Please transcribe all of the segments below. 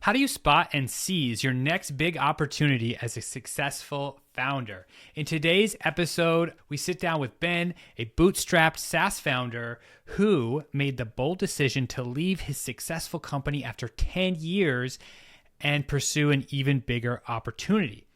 How do you spot and seize your next big opportunity as a successful founder? In today's episode, we sit down with Ben, a bootstrapped SaaS founder who made the bold decision to leave his successful company after 10 years and pursue an even bigger opportunity.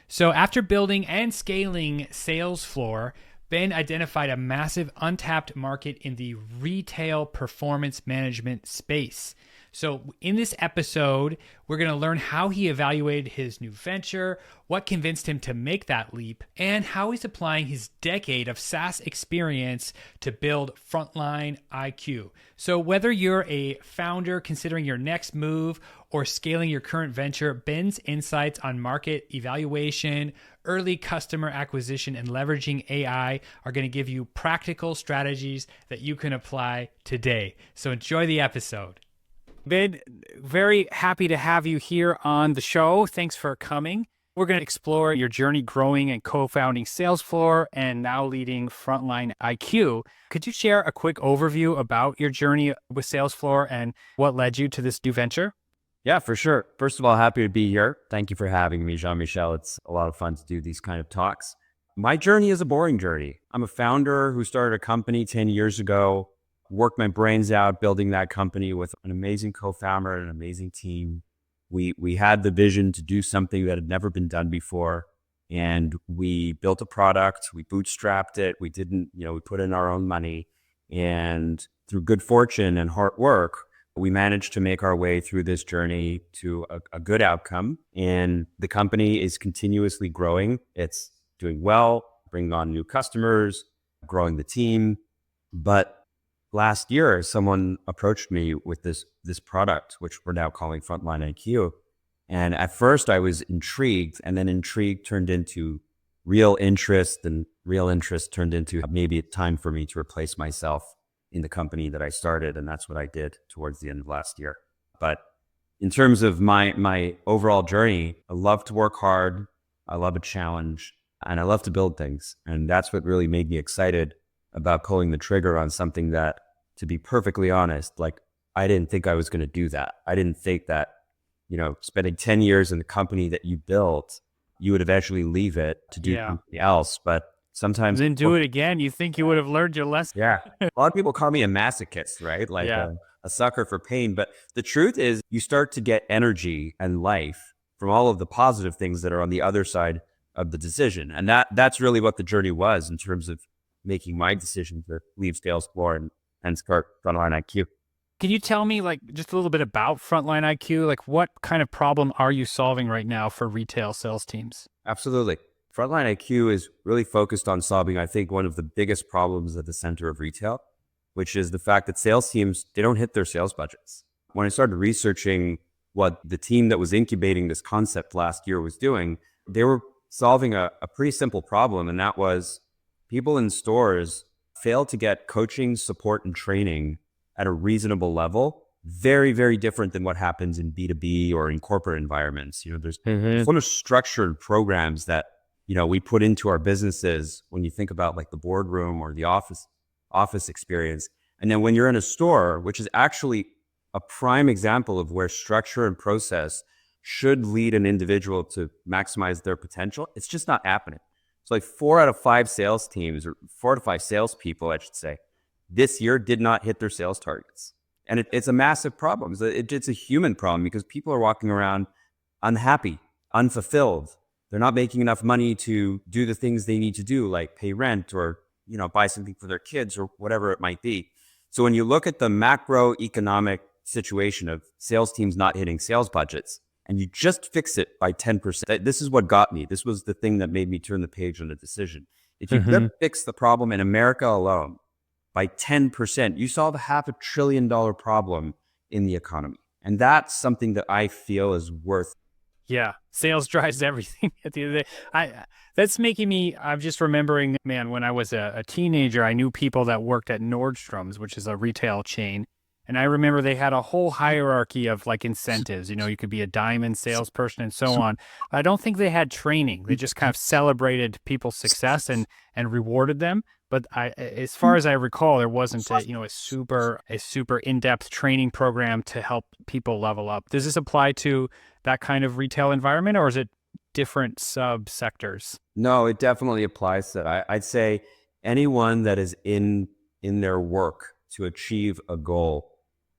So after building and scaling Salesfloor, Ben identified a massive untapped market in the retail performance management space. So in this episode, we're going to learn how he evaluated his new venture, what convinced him to make that leap, and how he's applying his decade of SaaS experience to build Frontline IQ. So whether you're a founder considering your next move or scaling your current venture, Ben's insights on market evaluation, early customer acquisition, and leveraging AI are going to give you practical strategies that you can apply today. So enjoy the episode. Ben, very happy to have you here on the show. Thanks for coming. We're going to explore your journey growing and co-founding Salesfloor and now leading Frontline IQ. Could you share a quick overview about your journey with Salesfloor and what led you to this new venture? Yeah, for sure. First of all, happy to be here. Thank you for having me, Jean-Michel. It's a lot of fun to do these kind of talks. My journey is a boring journey. I'm a founder who started a company 10 years ago, worked my brains out building that company with an amazing co-founder and an amazing team. We had the vision to do something that had never been done before. And we built a product, we bootstrapped it. We didn't, we put in our own money. And through good fortune and hard work, we managed to make our way through this journey to a good outcome. And the company is continuously growing. It's doing well, bringing on new customers, growing the team. But last year, someone approached me with this product, which we're now calling Frontline IQ. And at first I was intrigued, and then intrigue turned into real interest, and real interest turned into maybe it's time for me to replace myself in the company that I started. And that's what I did towards the end of last year. But in terms of my overall journey, I love to work hard. I love a challenge, and I love to build things. And that's what really made me excited about pulling the trigger on something that, to be perfectly honest, I didn't think I was going to do that. I didn't think that, spending 10 years in the company that you built, you would eventually leave it to do something else. But sometimes Then do it again. You think you would have learned your lesson. Yeah. A lot of people call me a masochist, right? A sucker for pain. But the truth is you start to get energy and life from all of the positive things that are on the other side of the decision. And that's really what the journey was in terms of making my decision to leave Salesforce and start Frontline IQ. Can you tell me just a little bit about Frontline IQ? What kind of problem are you solving right now for retail sales teams? Absolutely. Frontline IQ is really focused on solving, I think, one of the biggest problems at the center of retail, which is the fact that sales teams, they don't hit their sales budgets. When I started researching what the team that was incubating this concept last year was doing, they were solving a pretty simple problem. And that was people in stores fail to get coaching, support, and training at a reasonable level. Very, very different than what happens in B2B or in corporate environments. There's a lot of structured programs that, we put into our businesses when you think about the boardroom or the office experience. And then when you're in a store, which is actually a prime example of where structure and process should lead an individual to maximize their potential, it's just not happening. So 4 out of 5 sales teams, or 4 out of 5 salespeople, I should say, this year did not hit their sales targets. And it's a massive problem. It's a human problem because people are walking around unhappy, unfulfilled. They're not making enough money to do the things they need to do, like pay rent or, buy something for their kids or whatever it might be. So when you look at the macroeconomic situation of sales teams not hitting sales budgets, and you just fix it by 10%. This is what got me. This was the thing that made me turn the page on the decision. If you could fix the problem in America alone by 10%, you solve a $500 billion problem in the economy. And that's something that I feel is worth. Yeah, sales drives everything at the end of the day. That's making me, I'm just remembering, man, when I was a teenager, I knew people that worked at Nordstrom's, which is a retail chain. And I remember they had a whole hierarchy of like incentives. You could be a diamond salesperson and so on. I don't think they had training. They just kind of celebrated people's success and rewarded them. But as far as I recall, there wasn't a super in-depth training program to help people level up. Does this apply to that kind of retail environment, or is it different subsectors? No, it definitely applies to that. I'd say anyone that is in their work to achieve a goal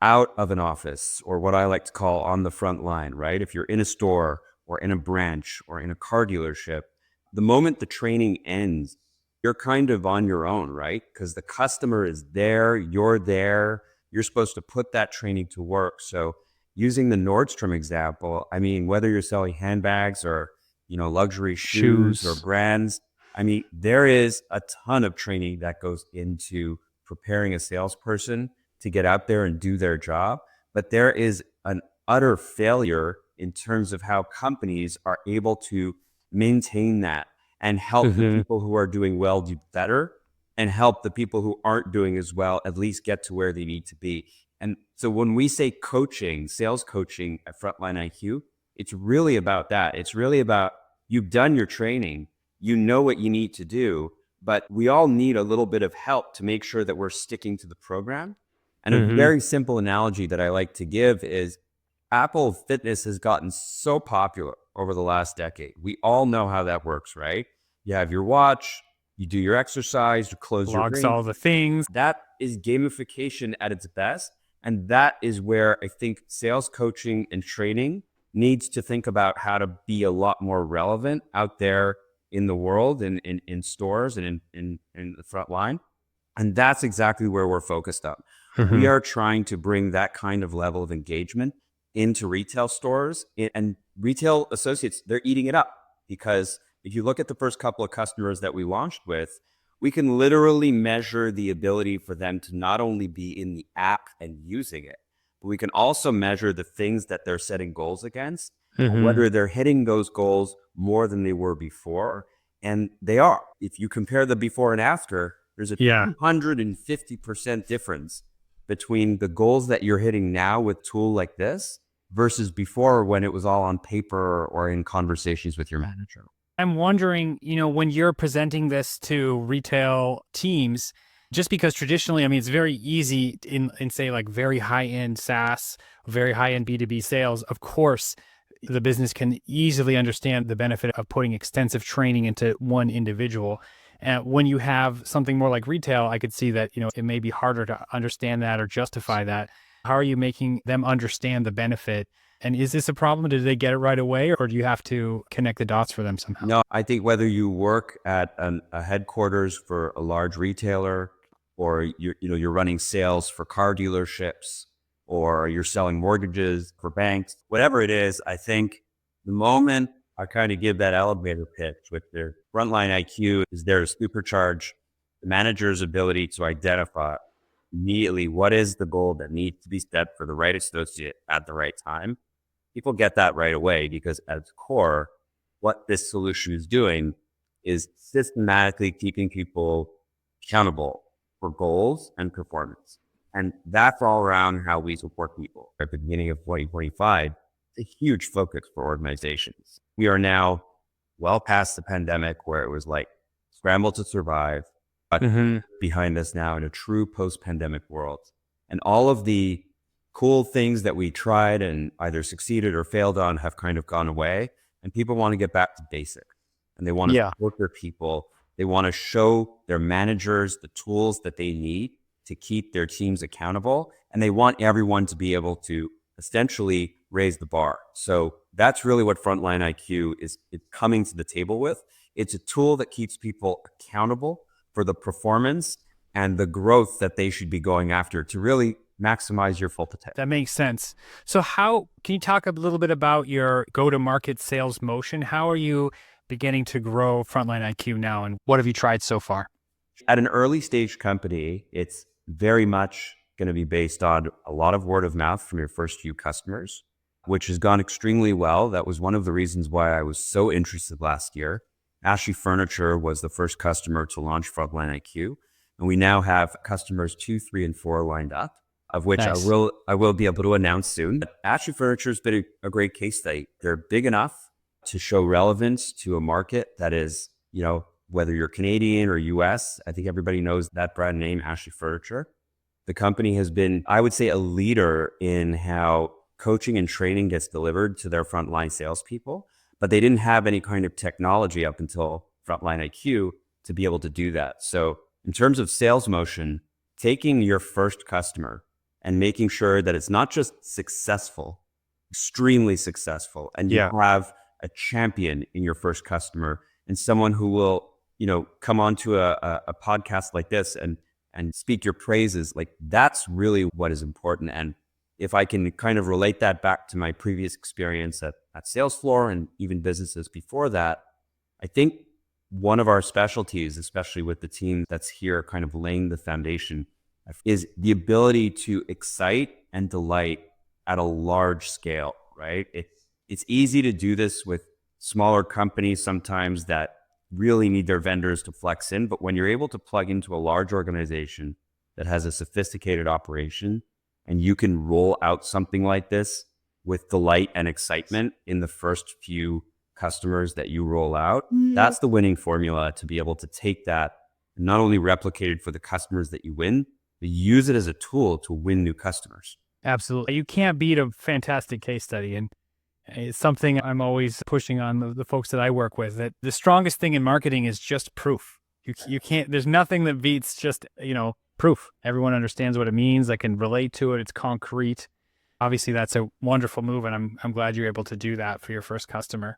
out of an office, or what I like to call on the front line, right? If you're in a store or in a branch or in a car dealership, the moment the training ends, you're kind of on your own, right? Because the customer is there, you're supposed to put that training to work. So using the Nordstrom example, I mean, whether you're selling handbags or, luxury shoes or Shoes. brands, I mean, there is a ton of training that goes into preparing a salesperson to get out there and do their job. But there is an utter failure in terms of how companies are able to maintain that and help the people who are doing well do better, and help the people who aren't doing as well at least get to where they need to be. And so when we say coaching, sales coaching at Frontline IQ, it's really about that. It's really about, you've done your training, you know what you need to do, but we all need a little bit of help to make sure that we're sticking to the program. And a very simple analogy that I like to give is Apple Fitness has gotten so popular over the last decade. We all know how that works, right? You have your watch, you do your exercise, you close your Logs ring. all the things. That is gamification at its best. And that is where I think sales coaching and training needs to think about how to be a lot more relevant out there in the world and in stores and in the front line. And that's exactly where we're focused on. We are trying to bring that kind of level of engagement into retail stores, and retail associates, they're eating it up, because if you look at the first couple of customers that we launched with, we can literally measure the ability for them to not only be in the app and using it, but we can also measure the things that they're setting goals against, whether they're hitting those goals more than they were before. And they are. If you compare the before and after, there's a 250% difference between the goals that you're hitting now with a tool like this versus before, when it was all on paper or in conversations with your manager. I'm wondering, when you're presenting this to retail teams, just because traditionally, I mean, it's very easy in say like very high-end SaaS, very high-end B2B sales. Of course, the business can easily understand the benefit of putting extensive training into one individual. And when you have something more like retail, I could see that, it may be harder to understand that or justify that. How are you making them understand the benefit? And is this a problem? Did they get it right away, or do you have to connect the dots for them somehow? No, I think whether you work at a headquarters for a large retailer, or you're running sales for car dealerships, or you're selling mortgages for banks, whatever it is, I think the moment I kind of give that elevator pitch with their Frontline IQ is there to supercharge the manager's ability to identify immediately what is the goal that needs to be set for the right associate at the right time. People get that right away, because at its core, what this solution is doing is systematically keeping people accountable for goals and performance. And that's all around how we support people. At the beginning of 2025, it's a huge focus for organizations. We are now well past the pandemic, where it was like scramble to survive, but behind us now in a true post-pandemic world. And all of the cool things that we tried and either succeeded or failed on have kind of gone away, and people want to get back to basic, and they want to support their people. They want to show their managers the tools that they need to keep their teams accountable, and they want everyone to be able to essentially raise the bar. So that's really what Frontline IQ is coming to the table with. It's a tool that keeps people accountable for the performance and the growth that they should be going after to really maximize your full potential. That makes sense. So can you talk a little bit about your go-to-market sales motion? How are you beginning to grow Frontline IQ now, and what have you tried so far? At an early stage company, it's very much going to be based on a lot of word of mouth from your first few customers, which has gone extremely well. That was one of the reasons why I was so interested last year. Ashley Furniture was the first customer to launch Frontline IQ, and we now have customers 2, 3, and 4 lined up. of which Nice. I will be able to announce soon. But Ashley Furniture has been a great case study. They're big enough to show relevance to a market that is, whether you're Canadian or US, I think everybody knows that brand name, Ashley Furniture. The company has been, I would say, a leader in how coaching and training gets delivered to their frontline salespeople, but they didn't have any kind of technology up until Frontline IQ to be able to do that. So in terms of sales motion, taking your first customer and making sure that it's not just successful, extremely successful, and you have a champion in your first customer and someone who will, come onto a podcast like this and speak your praises, like that's really what is important. And if I can kind of relate that back to my previous experience at Salesfloor and even businesses before that, I think one of our specialties, especially with the team that's here kind of laying the foundation, is the ability to excite and delight at a large scale, right? It's easy to do this with smaller companies sometimes that really need their vendors to flex in. But when you're able to plug into a large organization that has a sophisticated operation and you can roll out something like this with delight and excitement in the first few customers that you roll out, that's the winning formula to be able to take that and not only replicate it for the customers that you win, but use it as a tool to win new customers. Absolutely. You can't beat a fantastic case study. And it's something I'm always pushing on the folks that I work with, that the strongest thing in marketing is just proof. You can't, there's nothing that beats just, proof. Everyone understands what it means. I can relate to it. It's concrete. Obviously that's a wonderful move. And I'm glad you're able to do that for your first customer.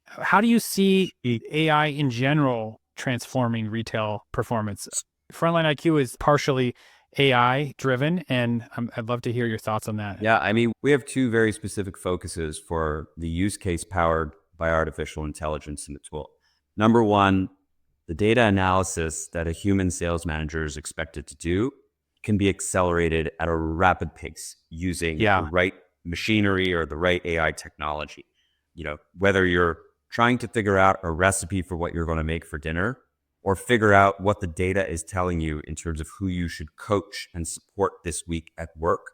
How do you see AI in general transforming retail performance? Frontline IQ is partially AI driven, and I'd love to hear your thoughts on that. Yeah, I mean, we have two very specific focuses for the use case powered by artificial intelligence in the tool. Number one, the data analysis that a human sales manager is expected to do can be accelerated at a rapid pace using the right machinery or the right AI technology. Whether you're trying to figure out a recipe for what you're going to make for dinner, or figure out what the data is telling you in terms of who you should coach and support this week at work.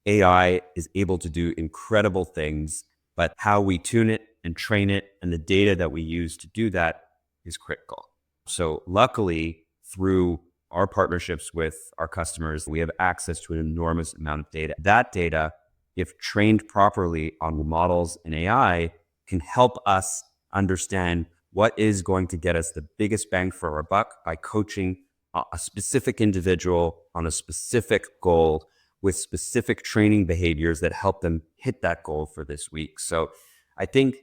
AI is able to do incredible things, but how we tune it and train it and the data that we use to do that is critical. So luckily, through our partnerships with our customers, we have access to an enormous amount of data. That data, if trained properly on the models and AI, can help us understand what is going to get us the biggest bang for our buck by coaching a specific individual on a specific goal with specific training behaviors that help them hit that goal for this week. So I think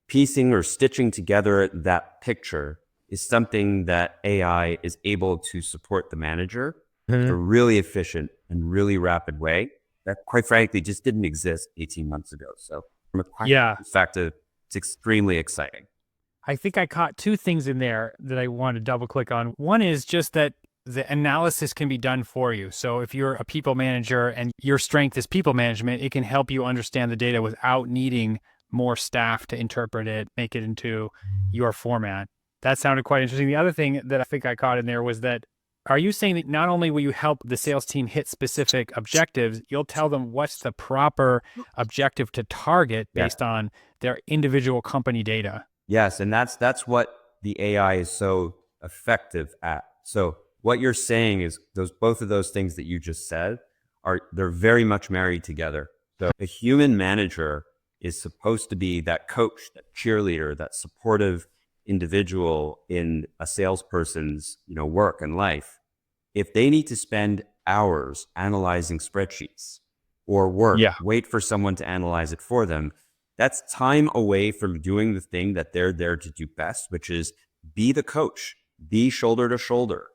piecing or stitching together that picture is something that AI is able to support the manager in a really efficient and really rapid way that, quite frankly, just didn't exist 18 months ago. So from a perspective, it's extremely exciting. I think I caught two things in there that I want to double click on. One is just that the analysis can be done for you. So if you're a people manager and your strength is people management, it can help you understand the data without needing more staff to interpret it, make it into your format. That sounded quite interesting. The other thing that I think I caught in there was that, are you saying that not only will you help the sales team hit specific objectives, you'll tell them what's the proper objective to target based on their individual company data? Yes, and that's what the AI is so effective at. So what you're saying is both of those things that you just said they're very much married together. So a human manager is supposed to be that coach, that cheerleader, that supportive individual in a salesperson's, work and life. If they need to spend hours analyzing spreadsheets or wait for someone to analyze it for them, that's time away from doing the thing that they're there to do best, which is be the coach, be shoulder to shoulder,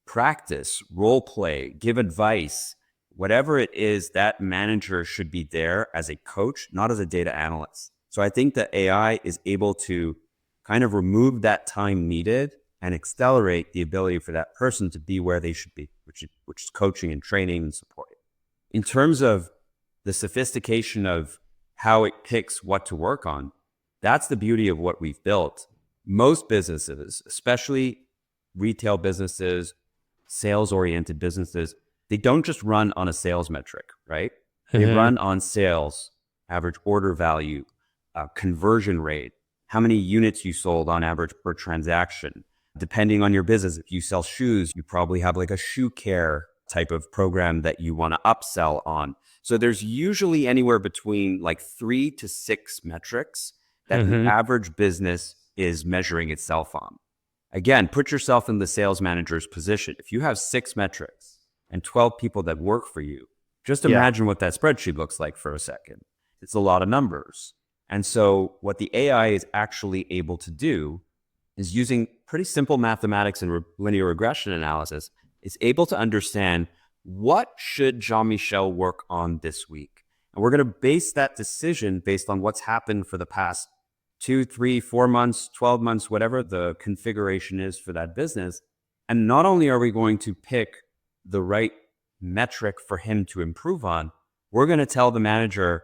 practice, role play, give advice, whatever it is, that manager should be there as a coach, not as a data analyst. So I think that AI is able to kind of remove that time needed and accelerate the ability for that person to be where they should be, which is coaching and training and supporting. In terms of the sophistication of how it picks what to work on, that's the beauty of what we've built. Most businesses, especially retail businesses, sales-oriented businesses, they don't just run on a sales metric, right? They run on sales, average order value, conversion rate, how many units you sold on average per transaction. Depending on your business, if you sell shoes, you probably have like a shoe care type of program that you want to upsell on. So there's usually anywhere between like 3 to 6 metrics that the average business is measuring itself on. Again, put yourself in the sales manager's position. If you have 6 metrics and 12 people that work for you, just imagine what that spreadsheet looks like for a second. It's a lot of numbers. And so what the AI is actually able to do is, using pretty simple mathematics and linear regression analysis, is able to understand what should Jean-Michel work on this week. And we're going to base that decision based on what's happened for the past 2, 3, 4 months, 12 months, whatever the configuration is for that business. And not only are we going to pick the right metric for him to improve on, we're going to tell the manager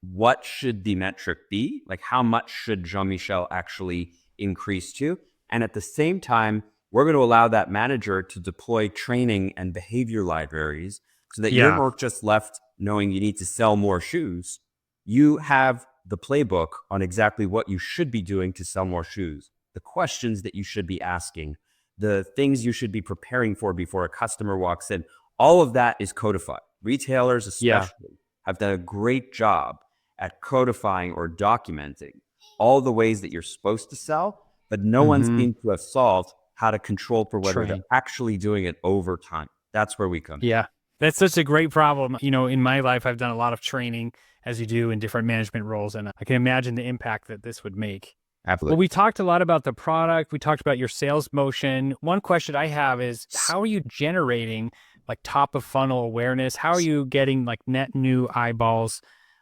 what should the metric be, like how much should Jean-Michel actually increase to. And at the same time, we're going to allow that manager to deploy training and behavior libraries so that you're not just left knowing you need to sell more shoes. You have the playbook on exactly what you should be doing to sell more shoes, the questions that you should be asking, the things you should be preparing for before a customer walks in. All of that is codified. Retailers especially have done a great job at codifying or documenting all the ways that you're supposed to sell, but no one seems to have solved how to control for whether they're actually doing it over time. That's where we come in. Yeah, that's such a great problem. You know, in my life, I've done a lot of training, as you do, in different management roles, and I can imagine the impact that this would make. Absolutely. Well, we talked a lot about the product. We talked about your sales motion. One question I have is, how are you generating like top of funnel awareness? How are you getting like net new eyeballs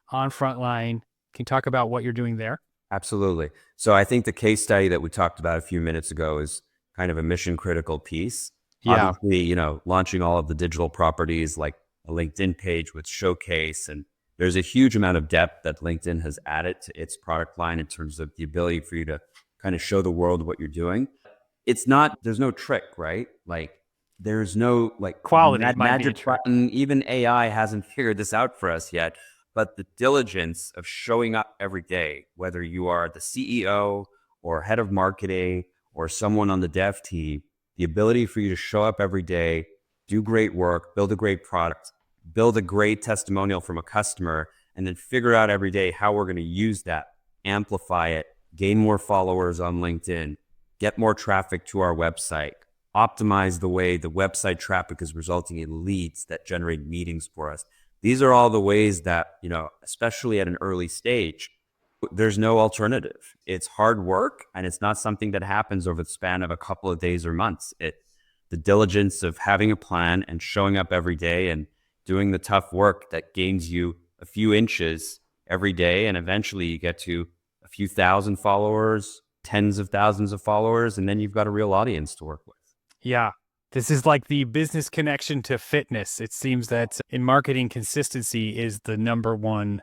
on Frontline? Can you talk about what you're doing there? Absolutely. So I think the case study that we talked about a few minutes ago is kind of a mission critical piece. Yeah. Obviously, you know, launching all of the digital properties like a LinkedIn page with Showcase, and there's a huge amount of depth that LinkedIn has added to its product line in terms of the ability for you to kind of show the world what you're doing. It's not, there's no trick, right? Like there's no like Quality magic button. Even AI hasn't figured this out for us yet. But the diligence of showing up every day, whether you are the CEO or head of marketing or someone on the dev team, the ability for you to show up every day, do great work, build a great product, build a great testimonial from a customer, and then figure out every day how we're going to use that, amplify it, gain more followers on LinkedIn, get more traffic to our website, optimize the way the website traffic is resulting in leads that generate meetings for us. These are all the ways that, you know, especially at an early stage, there's no alternative. It's hard work, and it's not something that happens over the span of a couple of days or months. The diligence of having a plan and showing up every day and doing the tough work that gains you a few inches every day, and eventually you get to a few thousand followers, tens of thousands of followers, and then you've got a real audience to work with. Yeah. This is like the business connection to fitness. It seems that in marketing, consistency is the number one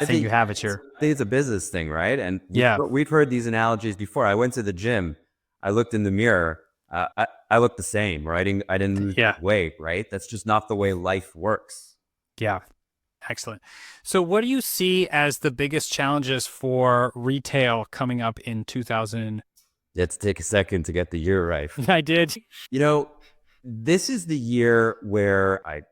thing you have at your... I think it's a business thing, right? And we've heard these analogies before. I went to the gym. I looked in the mirror. I looked the same, right? I didn't lose weight, right? That's just not the way life works. Yeah. Excellent. So what do you see as the biggest challenges for retail coming up in 2000? Let's take a second to get the year right. I did. You know, this is the year where I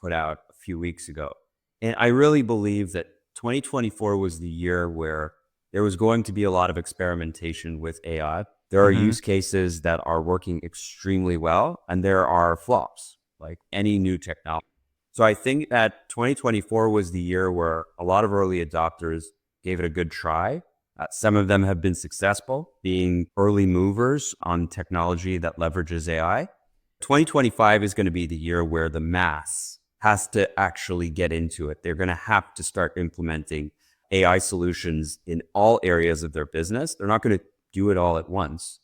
put out a few weeks ago. And I really believe that 2024 was the year where there was going to be a lot of experimentation with AI. There are use cases that are working extremely well, and there are flops, like any new technology. So I think that 2024 was the year where a lot of early adopters gave it a good try. Some of them have been successful, being early movers on technology that leverages AI. 2025 is going to be the year where the mass has to actually get into it. They're going to have to start implementing AI solutions in all areas of their business. They're not going to do it all at once.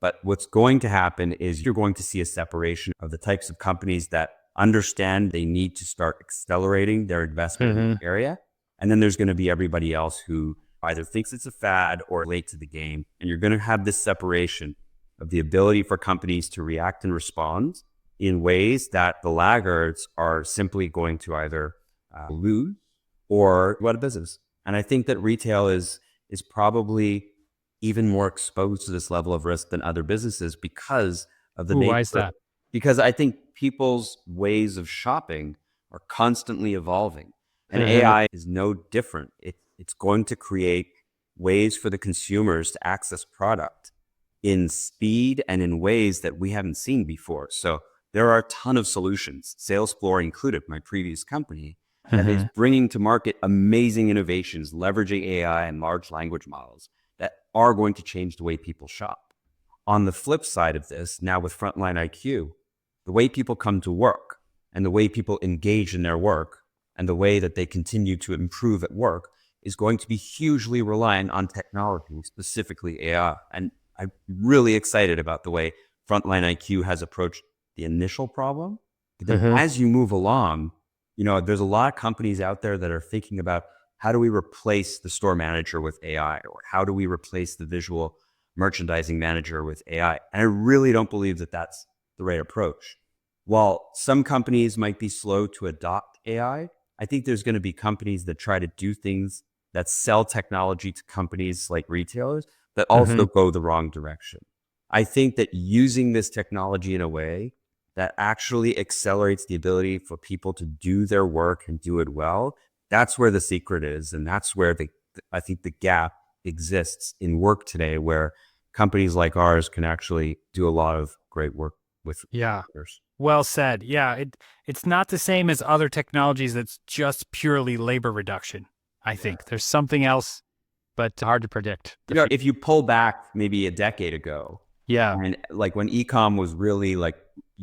But what's going to happen is you're going to see a separation of the types of companies that understand they need to start accelerating their investment in the area. And then there's going to be everybody else who either thinks it's a fad or late to the game. And you're going to have this separation of the ability for companies to react and respond in ways that the laggards are simply going to either lose or go out of business. And I think that retail is probably even more exposed to this level of risk than other businesses because of the Ooh, why nature. is that? Because I think people's ways of shopping are constantly evolving, and Mhm. AI is no different. It's going to create ways for the consumers to access product in speed and in ways that we haven't seen before. So there are a ton of solutions, Salesfloor included, my previous company, that is Mhm. bringing to market amazing innovations, leveraging AI and large language models that are going to change the way people shop. On the flip side of this, now with Frontline IQ, the way people come to work and the way people engage in their work and the way that they continue to improve at work is going to be hugely reliant on technology, specifically AI. And I'm really excited about the way Frontline IQ has approached the initial problem. But then Mhm. as you move along, there's a lot of companies out there that are thinking about how do we replace the store manager with AI, or how do we replace the visual merchandising manager with AI? And I really don't believe that that's the right approach. While some companies might be slow to adopt AI, I think there's going to be companies that try to do things that sell technology to companies like retailers that also Mhm. go the wrong direction. I think that using this technology in a way that actually accelerates the ability for people to do their work and do it well, that's where the secret is. And that's where I think the gap exists in work today, where companies like ours can actually do a lot of great work with Yeah. others. Well said. Yeah, it's not the same as other technologies that's just purely labor reduction. I think there's something else, but hard to predict. If you pull back maybe a decade ago, Yeah. and like when e-com was really like,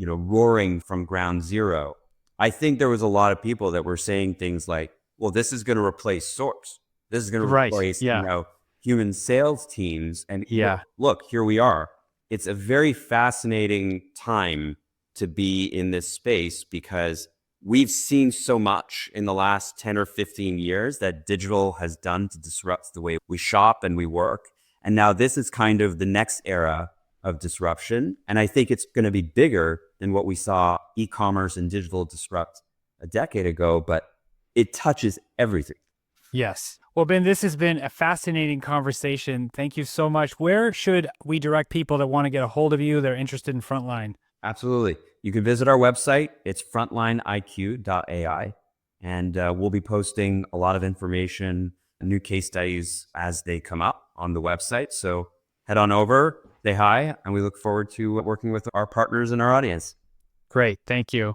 roaring from ground zero, I think there was a lot of people that were saying things like, well, this is going to replace stores. This is going to Right. replace, Yeah. human sales teams. And Yeah. look, here we are. It's a very fascinating time to be in this space because we've seen so much in the last 10 or 15 years that digital has done to disrupt the way we shop and we work. And now this is kind of the next era of disruption. And I think it's going to be bigger than what we saw e-commerce and digital disrupt a decade ago, but it touches everything. Yes. Well, Ben, this has been a fascinating conversation. Thank you so much. Where should we direct people that want to get a hold of you? They're interested in Frontline. Absolutely. You can visit our website. It's frontlineiq.ai. And we'll be posting a lot of information, new case studies as they come up on the website. So head on over, say hi, and we look forward to working with our partners and our audience. Great. Thank you.